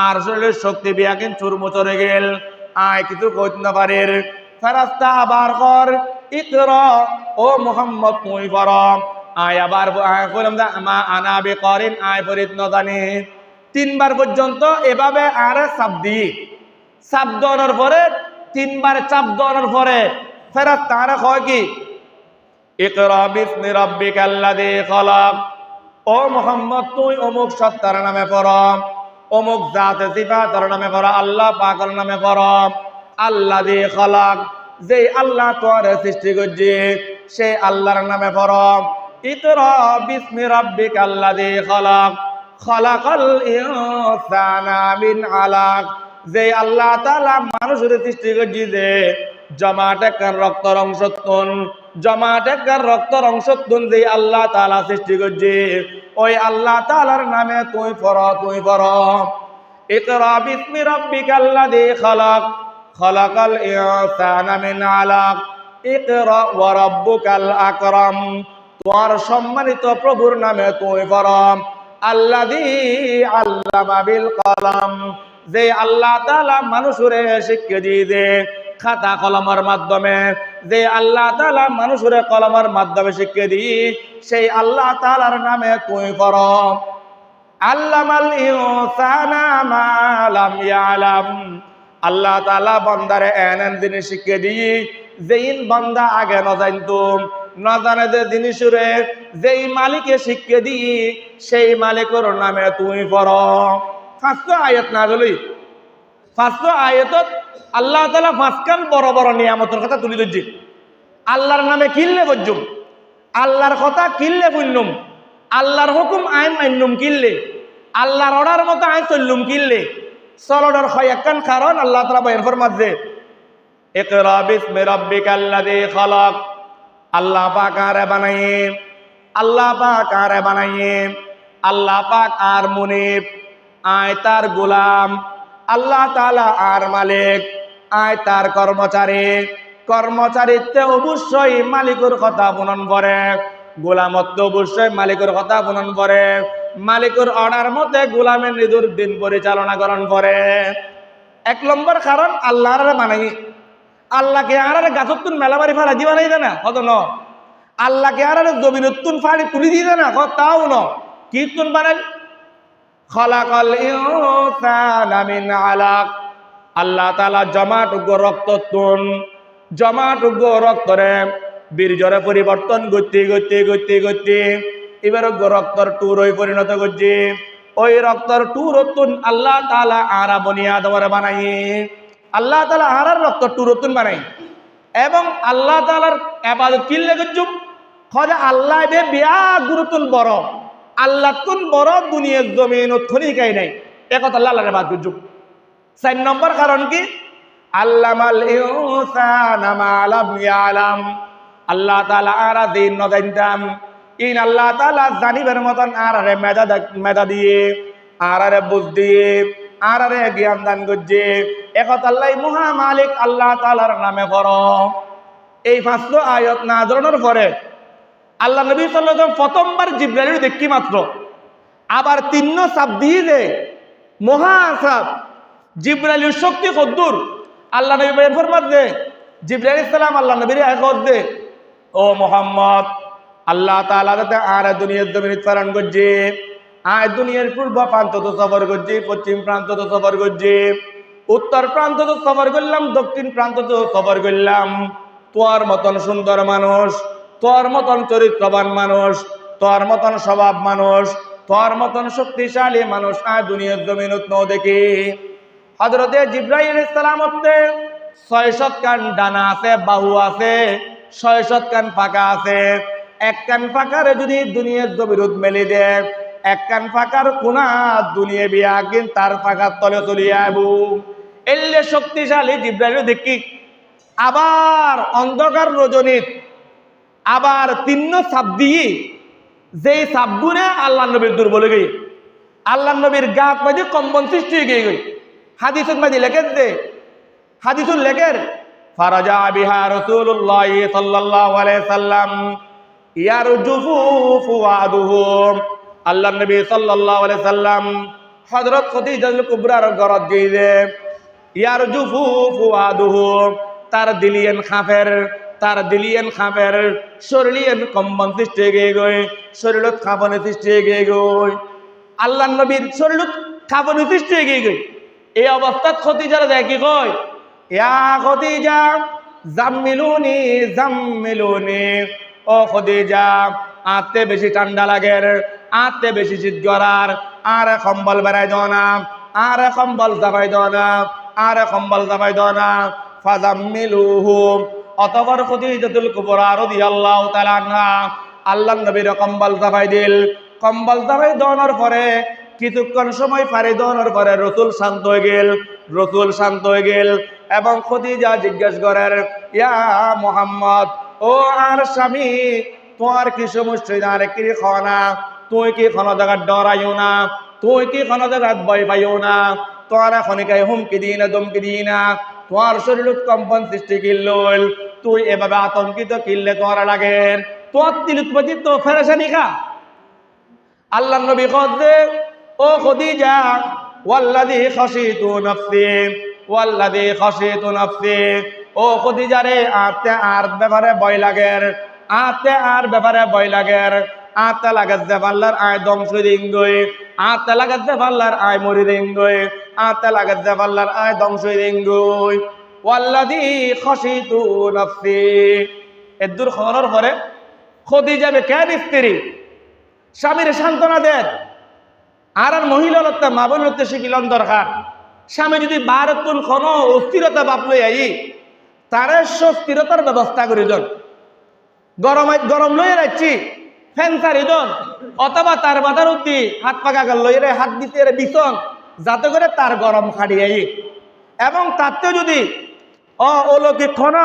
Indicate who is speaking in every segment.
Speaker 1: আর শরীরের শক্তি বিয়াকিন চুরমুচরে গেল আয় কিছু কইত না পারের ফেরেশতা আবার কর ইকরা ও মুহাম্মদ তুই পড়ো আয় আবার কইলাম দা মা আনা বিকরিন আয় ফরিদ ন জানি তিনবার পর্যন্ত এভাবে আরে চাপ দেওয়ার পরে তিনবার চাপ দেওয়ার পরে ফেরেশতা আরে কয় কি ইকরা বিসমি রাব্বিকাল্লাযী খলাক ও মুহাম্মদ তুই অমুক সত্তার নামে পড়ো অমুক জাতে সিফাতের নামে পড়ো আল্লাহ পাকের নামে পড়ো আল্লাযী খলাক যেই আল্লাহ তোরে সৃষ্টি করছে সেই আল্লাহর নামে পড়ো ইকরা বিসমি রাব্বিকাল্লাযী খলাক খলাকাল ইনসানা মিন আলাক যেই আল্লাহ তাআলা মানুষের সৃষ্টি করছে যে জমাট একখান রক্তর অংশত্বন জমাট একখান রক্তর অংশত্বন যেই আল্লাহ তাআলা সৃষ্টি করছে ওই আল্লাহ তাআলার নামে তুই পড়ো ইকরা বিসমি রাব্বিকাল্লাযী খলাক খলাকাল ইনসানা মিন আলাক ইকরা ওয়া রাব্বুকাল আকরাম তোর সম্মানিত প্রভুর নামে তুই পড়ো আল্লাযী আল্লামা বিল কলম যে আল্লাহ তাআলা মানুষের শিক্ষা দিয়ে খাতা কলমের মাধ্যমে যে আল্লাহ তাআলা মানুষের কলমের মাধ্যমে শিক্ষা দিয়ে সেই আল্লাহ তাআলার নামে তুই পড়ো আল্লামাল ইনসানা মা লাম ইয়ালাম আল্লাহ তাআলা বান্দারে এমন জিনিস শিক্ষা দিয়ে যেইন বান্দা আগে না জানতো না জানে যে জিনিসরে যেই মালিকে শিক্ষা দিয়ে সেই মালিকের নামে তুই পড়ো ফার্স্ট আয়াত না গলি ফার্স্ট আয়াতত আল্লাহ তাআলা ফাসকান বড় বড় নিয়ামতের কথা তুলি ধরছি আল্লাহর নামে কিল্লে বজ্জুম আল্লাহর কথা কিল্লে বললুম আল্লাহর হুকুম আইন মানলুম কিল্লে আল্লাহর অর্ডার মতো আইন চললুম কিল্লে সলডর খয়াকান কারণ আল্লাহ তাআলা বয়ান ফরমাচ্ছে ইকরা বিসমি রাব্বিকাল্লাযী খলাক আল্লাহ পাক আরে বানায়ে আল্লাহ পাক আরে বানায়ে আল্লাহ পাক আর মুনিব আয় তার গোলাম আল্লাহ তাআলা আর মালিক আয় তার কর্মচারীতে অবশ্যই মালিকের কথা বর্ণন করে গোলামত্ব অবশ্যই মালিকের কথা বর্ণন করে মালিকের অর্ডার মতে গোলামের নিজের দিন পরিচালনা করণ করে এক নম্বর কারণ আল্লাহর বানাই আল্লাহকে আর গাছতুন মেলাবাড়ি ফাড়া দিবা নাই না কত ন আল্লাহকে আর জমিনতুন ফাড়ি তুলি দিয়ে না তাও ন কীর্তন বানাই খলাকাল ইনসানা মিন আলাক আল্লাহ তাআলা জমাটুকু রক্তরে বীর্যরে পরিবর্তন করতে এবার রক্তর টুরই পরিণত করছে ওই রক্তর টুরতুন আল্লাহ তাআলা আরা বনি আদমরে বানাই আল্লাহ তাআলা আরার রক্ত টুরতুন বানাই এবং আল্লাহ তাআলার ইবাদত কিল্লে করছুম খোদা আল্লাহ বে বিয়া গুরুতুন বড় আল্লাহ তুন বড় দুনিয়ার জমিন খনিকাই নাই একথা আল্লাহর বাদ করছুম 4 নম্বর কারণ কি আল্লামাল ইনসানা মা লাম ইয়ালাম আল্লাহ তাআলা আরা দিন ন জানতাম ইন আল্লাহ তাআলা জানিবের মতন আরে মেধা দিয়ে আরে বুঝ দিয়ে আরে জ্ঞান দান করছে একথা আল্লাহ মহা মালিক আল্লাহ তাআলার নামে পড়ো এই ফার্স্ট আয়াত নাযিলের পরে আল্লাহ নবী সাল্লাল্লাহু আলাইহি ওয়াসাল্লাম প্রথমবার জিবরাইল দেখি মাত্র আবার 3 চাপ দিয়ে দে মহা চাপ জিবরাইলের শক্তি কদ্দুর আল্লাহ নবী বলেন ফরমাতে জিবরাইল আলাইহিস সালাম আল্লাহ নবীর একত দে ও মুহাম্মদ আল্লাহ তাআলা তে আর দুনিয়ার জমিন প্রেরণ করছে আয় দুনিয়ার পূর্ব প্রান্ত তো সফর করছে পশ্চিম প্রান্ত তো সফর করছে উত্তর প্রান্ত তো সফর করলাম দক্ষিণ প্রান্ত তো সফর করলাম তোর মতন সুন্দর মানুষ তোর মতন চরিত্রবান মানুষ তোর মতন স্বভাব মানুষ তোর মতন শক্তিশালী মানুষ আয় দুনিয়ার জমিন ন দেখি হযরতে জিবরাইল আলাইহিস সালাম হতে 600 কান ডানা আছে বাহু আছে 600 কান ফাঁকা আছে এক কান ফাঁকারে যদি দুনিয়ার জমিরুদ মেলি দে এক কান ফাঁকার কোনা দুনিয়া বিয়া কিন্তু তার ফাঁকার তলে চলিয়ে আইবো এলে শক্তিশালী জিবরাইল দেখি আবার অন্ধকার রজনীত আবার 3 চাপ দিয়ে যেই চাপগুনে আল্লাহ নবীর দুর্বল হয়ে গই আল্লাহ নবীর গাত মাঝে কম্পন সৃষ্টি হয়ে গই হাদিসুল মাঝে লেখেন দে হাদিসুল লেখের ফারাজা বিহা রাসূলুল্লাহ সাল্লাল্লাহু আলাইহি সাল্লাম ইয়ারজুফু ফুয়াদুহু আল্লাহ নবী সাল্লাল্লাহু আলাইহি সাল্লাম হযরত খদিজাতুল কুবরার ঘরত গইলে ইয়ারজুফু ফুআদুহু তার দিলিয়েন খাফের শরীরিয়েন কম্পন সৃষ্টি হয়ে গই শরীরত খাপনে সৃষ্টি হয়ে গই আল্লাহর নবীর শরীরত খাপনে সৃষ্টি হয়ে গই এই অবস্থাত খদিজার দেয় কি কয় ইয়া খদিজা জাম্মিলুনি ও খদিজা আতে বেশি ঠান্ডা লাগের আতে বেশি শীত গরার আর কম্বল বেড়াই দাও না আর কম্বল জামাই দাও না আর কম্বল জামাই দাও না ফাজাম্মিলুহু অতঃপর খদিজাতুল কুবরা রাদিয়াল্লাহু তাআলা আনহা আল্লাহর নবীর কম্বল জামাই দিল কম্বল জামাই দেওয়ার পরে কিছুক্ষণ সময় পারি দেওয়ার পরে রসুল শান্ত হয়ে গেল এবং খদিজা জিজ্ঞেস করেন ইয়া মুহাম্মদ ও আর স্বামী তোমার কি সমস্যা আর কি খানা তুই কি কোনো জায়গায় ডরাইও না তুই কি কোনো জায়গায় ভয় পাইও না তোমার এখনকাই হুমকি দিই না দমকি দিই না তোমার শরীর কম্পন সৃষ্টি কিল্লল তুই এভাবে আতঙ্কিত কিনলে তোমার লাগে তোর তিলুৎপতি তো ফেরেশানি খা আল্লাহ নবী কদে ও খদিজা ওয়াল্লাযী খাশিতু নাফসি ও খদিজা রে আতে আর ব্যাপারে ভয় লাগের আতে লাগাত যে আল্লাহর আয় ধ্বংস দিন গই আতে লাগাত যে আল্লাহর আয় মরি দিন গই আতে লাগাত যে আল্লাহর আয় ধ্বংস দিন গই ওয়াল্লাযী খাশিতু নাফসি এদুর খবরের পরে খদিজা বে কেন স্ত্রী স্বামীর সান্ত্বনা দেন আর মহিলা হতে মা বোন হতে শিখিলাম দরকার স্বামী যদি বারতুন কোনো অস্থিরতা বাপ লই আই তারে স্থিরতার ব্যবস্থা করে দেন গরম লইয়ে রাখছি ফ্যান সারি দেন অথবা তার মাথার উদ্দি হাত পাকা গেল লইয়ে হাত দিতে বিছন যাতে করে তার গরম খাড়িয়ে আই এবং তাতে যদি অলৌকিক ক্ষণ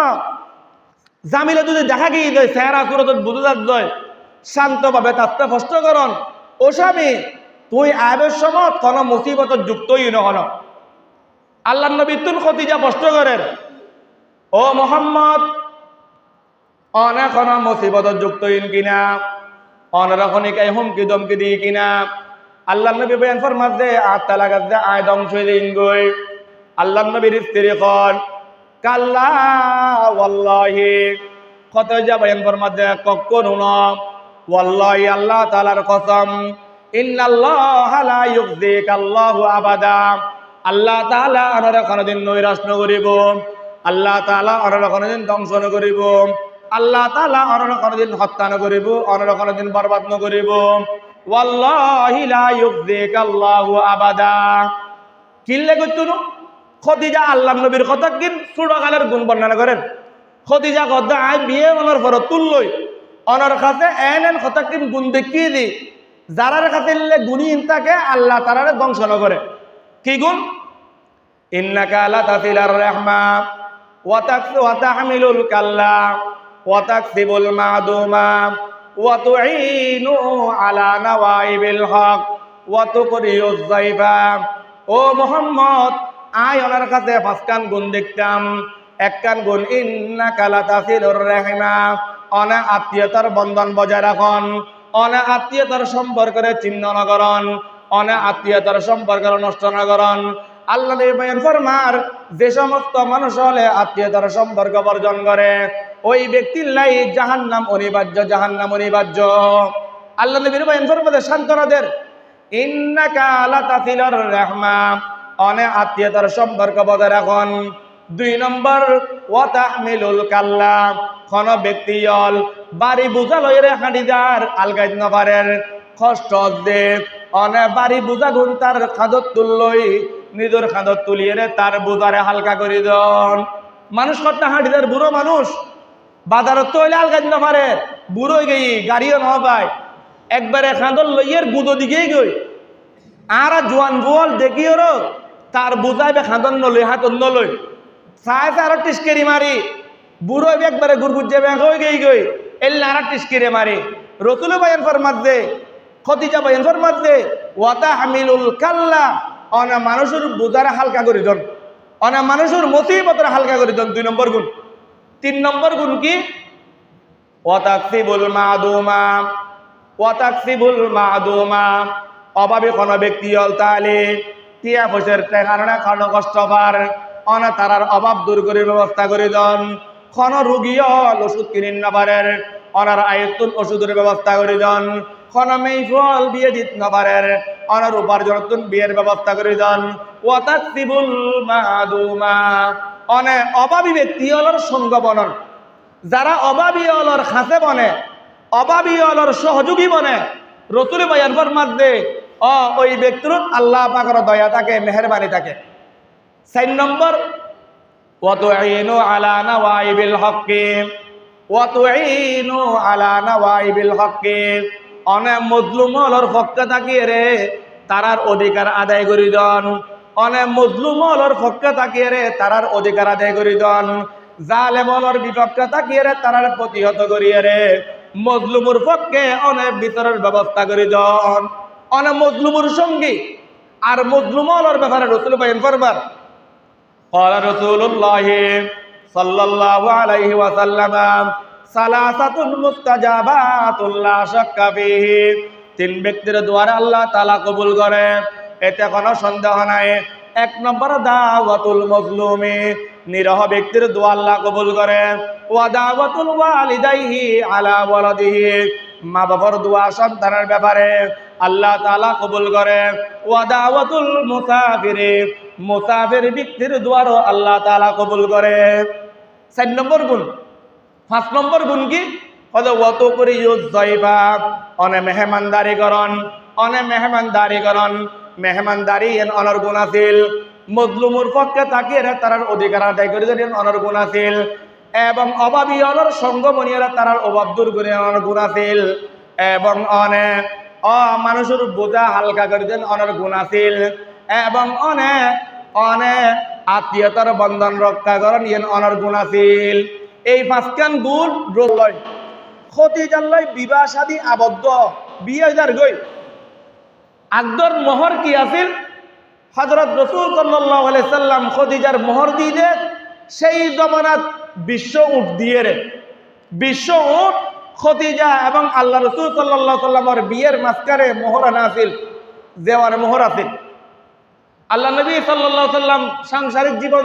Speaker 1: জামিলে যদি দেখা গিয়ে যায় চেহারা সুরত বুঝা যায় শান্তভাবে তাতে কষ্ট করন ও স্বামী তুই আয়ের সময় কোনো মুসিবত যুক্তই নহন আল্লাহ নবী তুন খদিজা কষ্ট করেন ও মোহাম্মদ অনেক মুসিবত যুক্তইন কিনা অনরখনিকাই হুমকি দমকি দিই কিনা আল্লাহ নবী বয়ান ফরমাতে আত্মা লাগাতে আয় ধ্বংস দিন গই আল্লাহ নবীর স্ত্রী খন কাল্লা ওয়াল্লাহি খদিজা বয়ান ফরমাতে কখনো না ওয়াল্লাহি আল্লাহ তাআলার কসম ইন্নাল্লাহা লা ইউযিকাল্লাহু আবাদা আল্লাহ তাআলা অনর কোনদিন নৈরাশ নকরিব আল্লাহ তাআলা অনর কোনদিন ধ্বংস নকরিব আল্লাহ তাআলা অনর কোনদিন হত্যা নকরিব অনর কোনদিন বরবাদ নকরিব ওয়াল্লাহি লা ইউযিকাল্লাহু আবাদা কিল্লে কইতুনো খদিজা আল্লাহ নবীর কথা কিন ছোটকালের গুণ বর্ণনা করেন খদিজা কথা আই বিয়ে অনর পর তুললই অনর কাছে এন কথা কিন গুণ দেখিয়ে দি যারার কাছে গুণীন থাকে আল্লাহ তাআলা ধ্বংস ন করে কি গুণ ইন্নাকা লা তাসিলার রাহমা ওয়া তাহমিলুল কাল্লা ওয়া তাকসিবুল মাদুমা ওয়া তুঈনু আলা নাওয়াইবিল হক ওয়া তুকরিউজ যায়ফা ও মুহাম্মদ আয় ওনার কাছে পাঁচখান গুণ দেখতাম একখান গুণ ইন্নাকা লা তাসিলুর রাহমা অনা আত্মীয়তার বন্ধন বজায় রাখন অনা আত্মীয়তার সম্পর্কের চিহ্ন নগরণ অনা আত্মীয়তার সম্পর্কের নষ্ট নগরণ আল্লাহ বয়ান ফরমার যে সমস্ত মানুষ হলে আত্মীয়তার সম্পর্ক বর্জন করে ওই ব্যক্তির লাই জাহান্নাম অনিবার্য আল্লাহ নবীর বয়ান ফরমাতে সান্ত্বনাদের ইন্নাকা লা তাসিলুর রাহমা অনা আত্মীয়তার সম্পর্ক বজায় রাখন 2 নম্বর ওয়া তাহমিলুল কাল্লা কোন ব্যক্তি হল বাড়ি বুঝা লইরে হাঁটিদার আলগাইত নপারের কষ্ট দে অনে বাড়ি বুঝা গুণ তার খাদত তুললই নিজের খাদত তুলিয়ে তার বুঝারে হালকা করে দন মানুষ কটা হাঁটিদার বুড়ো মানুষ বাজারত তো হইলে আলগাইত নপারে বুড়ো গেই গাড়িও ন পায় একবারে খাদত লইয়ের গুঁদো দিকেই গই আর জোয়ান বুয়াল দেখিও তার বুঝাইবে খাদন নলই হাতত নলই চাই আরো টিসকেরি মারি বুড়ো একবারে গুড়গুড় যাবে গই এল্লা আর টিসকেরি মারি রসুল বয়ান ফরমাতে খদিজা বয়ান ফরমাতে ওয়া তাহমিলুল কাল্লা অনা মানুষের বুঝারে হালকা করে দন অনা মানুষের মুসিবতের হালকা করে দন 2 নম্বর গুণ 3 নম্বর গুণ কি ওয়া তাকসিবুল মাদুমা অভাবী কোন ব্যক্তি হল তাহলে টিয়া পয়সার কারণে কারণ কষ্ট পার অনা তারার অভাব দূর করে ব্যবস্থা করে দেন। কোন রোগী হল ওষুধ কিনেন না পারেন অনার আয়ত্তুন ওষুধের ব্যবস্থা করে দেন। কোন মেয়েফল বিয়ে দিতে না পারেন অনার উপার্জনতুন বিয়ের ব্যবস্থা করে দেন। ওয়াতাসিবুল মাদুমা অনে অভাবী ব্যক্তি হলর সঙ্গ বনন, যারা অভাবী হলর খাসে বনে, অভাবী হলর সহযোগী বনে, রসুল বয়ান ফরমাতে ওই ব্যক্তির আল্লাহ পাকের দয়া থাকে, মেহেরবানি থাকে। 4 নম্বর ওয়াতুইনু আলা নাওয়াইবিল হক্কি, ওয়াতুইনু আলা নাওয়াইবিল হক্কি অনে মজলুম হলর পক্ষে থাকিয়ে রে তারার অধিকার আদায় করি দেন। অনে মজলুম হলর পক্ষে থাকিয়ে রে তারার অধিকার আদায় করি দেন। জালেম হলর বিপক্ষে থাকিয়ে রে তারার প্রতিহত করিয়ে রে মজলুমুর পক্ষে অনেক বিচারের ব্যবস্থা করে দেন। অনে মজলুমুর সঙ্গী আর মজলুম হলর ব্যাপারে রসুল বয়ান ফরমান قال رسول الله صلى الله عليه وسلم ثلاثة مستجابات لا شك فيه 3 ব্যক্তির দ্বারা আল্লাহ তাআলা কবুল করে, এতে কোনো সন্দেহ নাই। 1 নম্বর দাওয়াতুল মাজলুমি, নিরহ ব্যক্তির দোয়া আল্লাহ কবুল করে। ওয়া দাওয়াতুল ওয়ালিদাইহি আলা ওয়ালাদিহি, মা বাবার দোয়া সন্তানের ব্যাপারে আল্লাহ তাআলা কবুল করে। ওয়া দাওয়াতুল মুসাফিরি, মুসাফির ব্যক্তির দোয়ারও আল্লাহ তাআলা কবুল করে। 4 নম্বর গুণ। 5 নম্বর গুণ কি? ওয়াতু করিয়ুজ যায়ফা, অনে মেহমানদারি করন, অনে মেহমানদারি করন। মেহমানদারি এন অনর গুণ আছিল। মজলুমুর পক্ষে তাকিয়ে তারার অধিকার আদায় করে দেন অনর গুণ আছিল। এবং অভাবী অনর সঙ্গমণিরা তারার অভাব দূর করে অনর গুণ আছিল। এবং অনে মানুষের বোঝা হালকা করে দেন অনর গুণ আছিল। এবং অনে আত্মীয়তার বন্ধন রক্ষা করেন ইয়েন অনর গুণ আছিল। এই 5খান গুণ রোলয় খতিজাল্লাই বিবাহ শাদী আবদ্ধ বিয়ে যার গই আকদর মোহর কি আছিল? হযরত রাসূল সাল্লাল্লাহু আলাইহি সাল্লাম খদিজার মোহর দিয়ে সেই জমানাত বিশ্ব উট দিয়ে রে, বিশ্ব উট খদিজা এবং আল্লাহ রাসূল সাল্লাল্লাহু আলাইহি সাল্লামের বিয়ের মাঝখানে মোহর আনা আছিল, জেওয়ার মোহর আছিল। আল্লাহ নবী সাল্লাল্লাহু আলাইহি সাল্লাম সাংসারিক জীবন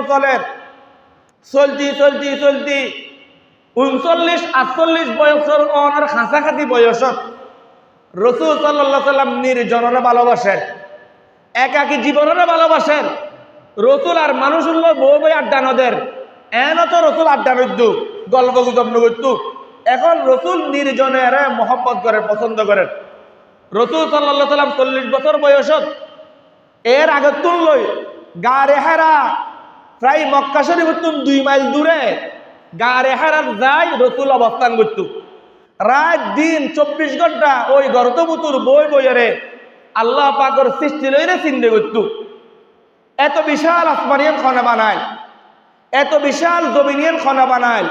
Speaker 1: চলতি 39-48 বয়সের ওনার খাঁচাখাতি বয়সত রাসূল সাল্লাল্লাহু আলাইহি সাল্লাম নির্জনরে ভালোবাসেন, একাকী জীবনের ভালোবাসেন। রসুল আর মানুষের লোক বউ বই আড্ডা নদের এনও তো রসুল আড্ডা নদ্যু গল্প গুজব নগত্যু। এখন রসুল নির্জনের মহব্বত করেন, পছন্দ করেন। রসুল সাল্লাল্লাহু আলাইহি সাল্লাম 40 বছর বয়সত এর আগত তুললই গারে হেরা প্রায় মক্কা শরীফ 2 মাইল দূরে গারে হেরার যাই রসুল অবস্থান করত। রাত দিন 24 ঘন্টা ওই গর্তবুতুর বই বইয়েরে আল্লাহ পাকের সৃষ্টি লইরে চিন্তা করত। এত বিশাল আসমানিয়ান খানা বানায়, এত বিশাল জমিনিয়ান খানা বানায়,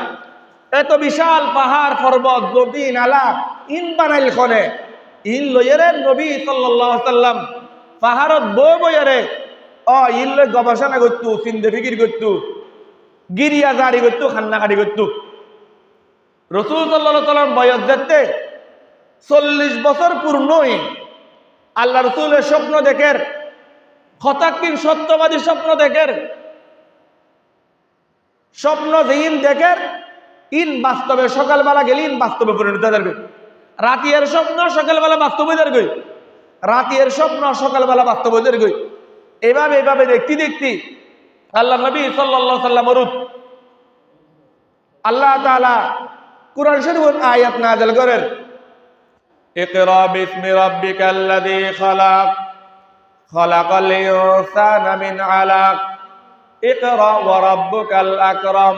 Speaker 1: এত বিশাল পাহাড় পর্বত নদী নালা ইন বানাইল খনে ইন লইরে নবী সাল্লাল্লাহু আলাইহি সাল্লাম পাহাড়ত বই বইয়েরে ইন লই গবেষণা করত, চিন্তা ফিকির করত, গিরিয়া জারি করত, খান্নাকাটি করত। রাসূল সাল্লাল্লাহু আলাইহি সাল্লাম বয়স যেতে 40 বছর পূর্ণই আল্লাহ রসুলের স্বপ্ন দেখের, হতাকিন সত্যবাদী স্বপ্ন দেখের, স্বপ্ন দিন দেখের ইন বাস্তবে সকালবেলা গেলে ইন বাস্তবে পরিণত হবে। রাতের স্বপ্ন সকালবেলা বাস্তব হয়ে যাবে, রাতের স্বপ্ন সকালবেলা বাস্তব হয়ে যাবে। এভাবে দেখতে দেখতে আল্লাহ নবী সাল্লাল্লাহু আলাইহি সাল্লাম আল্লাহ তাআলা কুরআন শরীফের আয়াত নাযিল করেন ইকরা বিসমি রাব্বিকাল্লাযী খালাক খালাকাল ইনসানা মিন আলাক ইকরা ওয়া রাব্বুকাল আকরাম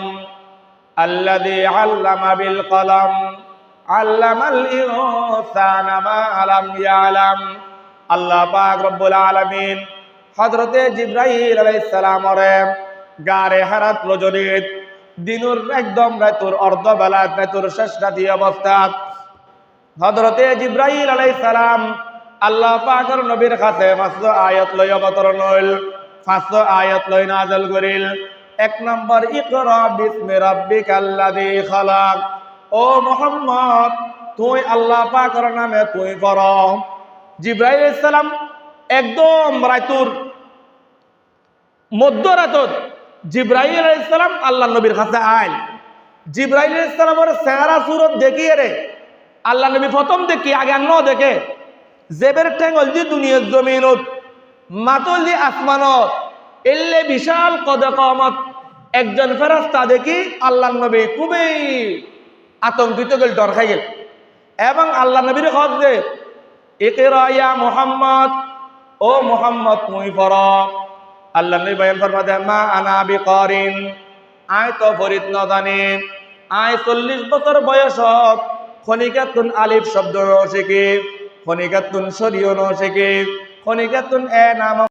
Speaker 1: আল্লাযী আল্লামা বিল কলম আল্লামাল ইনসানা মা লাম ইয়ালাম। আল্লাহ পাক রব্বুল আলামিন হযরতে জিবরাইল আলাইহিস সালামরে গারে হারাত রজনীত দিনুর একদম রাতুর অর্ধবেলা রাতুর শেষ রাতি অবস্থাত হযরতে জিবরাইল আলাইহিস সালাম আল্লাহ পাকের নবীর কাছে 500 আয়াত লই অবতরণ হইল, 500 আয়াত লই নাযিল করিল। 1 নম্বর ইকরা বিসমি রাব্বিকাল্লাযী খালাক, ও মুহাম্মদ তুই আল্লাহ পাকের নামে তুই পড়ো। জিবরাইল আলাইহিস সালাম একদম রাতুর মধ্যরাতত জিব্রাইল আলাইহিস সালাম আল্লাহ নবীর কাছে আইল। জিব্রাইল আলাইহিস সালামের চেহারা সুরত দেখিয়ে রে আল্লাহ নবী প্রথম দেখি আগে ন দেখে জেবের ঠেঙ্গল দি দুনিয়ার জমিনত মাতল দি আসমানত এল্লে বিশাল কদকামত একজন ফেরেশতা দেখি আল্লাহ নবী খুবই আতঙ্কিত গেল, ডর খাই গেল এবং আল্লাহ নবীর খত যে ইকরা ইয়া মুহাম্মদ, ও মুহাম্মদ তুমি পড়ো। আল্লাহ নবী বয়ান ফরমাতে মা আনা বিকারিন, আয় তো ফরিদ ন জানি, আয় 40 বছর বয়সত খনিকাতুন আলিফ শব্দ ন শিখি, খনিকাতুন শরীয় ন শিখি, খনিকাতুন এ নাম